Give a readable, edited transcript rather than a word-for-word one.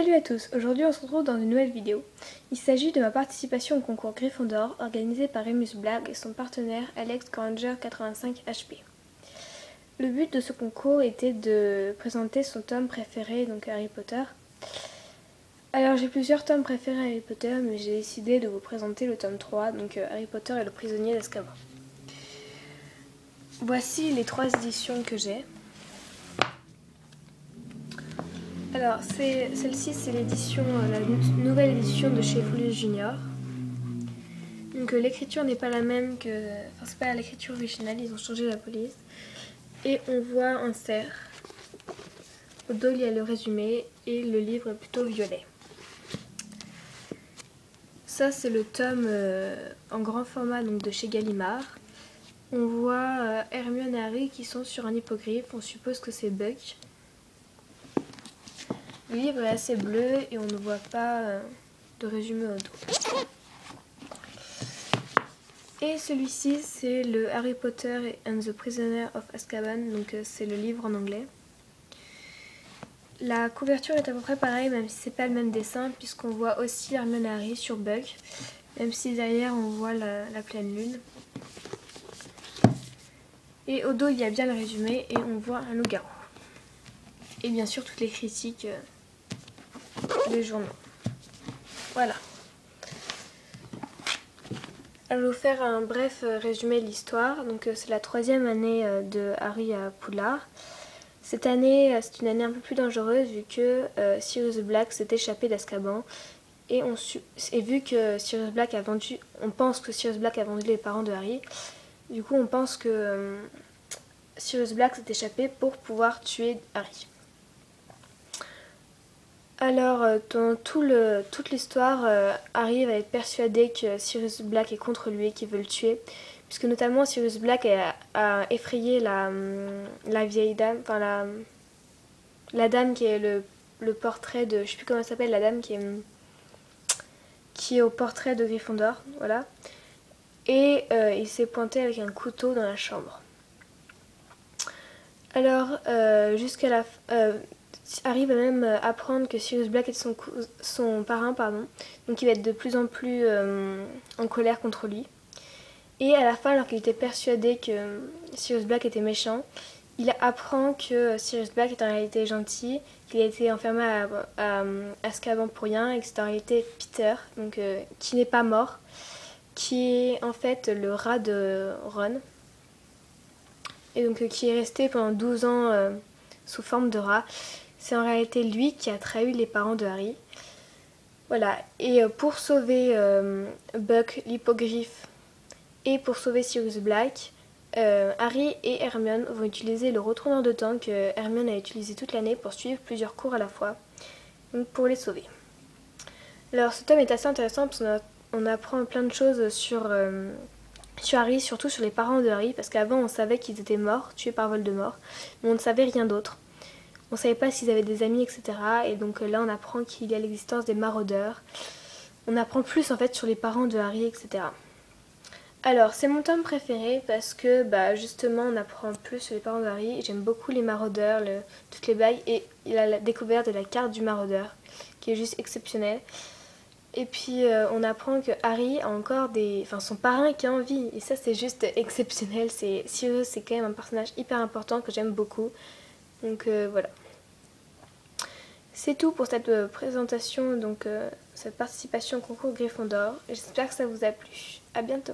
Salut à tous, aujourd'hui on se retrouve dans une nouvelle vidéo. Il s'agit de ma participation au concours Gryffondor organisé par Remus Black et son partenaire Alex Granger 85 HP. Le but de ce concours était de présenter son tome préféré, donc Harry Potter. Alors j'ai plusieurs tomes préférés Harry Potter, mais j'ai décidé de vous présenter le tome 3, donc Harry Potter et le prisonnier d'Azkaban. Voici les 3 éditions que j'ai. Alors, celle-ci, c'est l'édition, la nouvelle édition de chez Folios Junior. Donc, l'écriture n'est pas la même que. Enfin, c'est pas l'écriture originale, ils ont changé la police. Et on voit un cerf. Au dos, il y a le résumé et le livre est plutôt violet. Ça, c'est le tome en grand format donc, de chez Gallimard. On voit Hermione et Harry qui sont sur un hippogriffe. On suppose que c'est Buck. Le livre est assez bleu et on ne voit pas de résumé au dos. Et celui-ci, c'est le Harry Potter and the Prisoner of Azkaban, donc c'est le livre en anglais. La couverture est à peu près pareille, même si c'est pas le même dessin, puisqu'on voit aussi Hermione et Harry sur Buck, même si derrière on voit la pleine lune. Et au dos, il y a bien le résumé et on voit un loup-garou. Et bien sûr, toutes les critiques des journaux. Voilà. Je vais vous faire un bref résumé de l'histoire. Donc c'est la 3e année de Harry à Poudlard. Cette année, c'est une année un peu plus dangereuse vu que Sirius Black s'est échappé d'Azkaban. Et vu que Sirius Black a vendu, on pense que Sirius Black a vendu les parents de Harry. Du coup, on pense que Sirius Black s'est échappé pour pouvoir tuer Harry. Alors, dans toute l'histoire, Harry va être persuadé que Sirius Black est contre lui et qu'il veut le tuer. Puisque notamment Sirius Black a effrayé la vieille dame, enfin la dame qui est le portrait de... Je sais plus comment elle s'appelle, la dame qui est au portrait de Gryffondor, voilà. Et il s'est pointé avec un couteau dans la chambre. Alors, jusqu'à la Harry va même apprendre que Sirius Black est son parrain, donc il va être de plus en plus en colère contre lui. Et à la fin, alors qu'il était persuadé que Sirius Black était méchant, il apprend que Sirius Black est en réalité gentil, qu'il a été enfermé à Azkaban pour rien et que c'est en réalité Peter, donc, qui n'est pas mort, qui est en fait le rat de Ron, et donc qui est resté pendant 12 ans sous forme de rat. C'est en réalité lui qui a trahi les parents de Harry. Voilà, et pour sauver Buck, l'hippogriffe, et pour sauver Sirius Black, Harry et Hermione vont utiliser le retourneur de temps que Hermione a utilisé toute l'année pour suivre plusieurs cours à la fois, donc pour les sauver. Alors ce tome est assez intéressant parce qu'on apprend plein de choses sur Harry, surtout sur les parents de Harry, parce qu'avant on savait qu'ils étaient morts, tués par Voldemort, mais on ne savait rien d'autre. On ne savait pas s'ils avaient des amis, etc. Et donc là on apprend qu'il y a l'existence des maraudeurs. On apprend plus en fait sur les parents de Harry, etc. Alors c'est mon tome préféré parce que justement on apprend plus sur les parents de Harry. J'aime beaucoup les maraudeurs, toutes les blagues, et il a la découverte de la carte du maraudeur qui est juste exceptionnelle. Et puis on apprend que Harry a encore son parrain qui est en vie, et ça c'est juste exceptionnel. Sirius, c'est quand même un personnage hyper important que j'aime beaucoup. Donc voilà. C'est tout pour cette présentation, donc cette participation au concours Gryffondor. J'espère que ça vous a plu. A bientôt.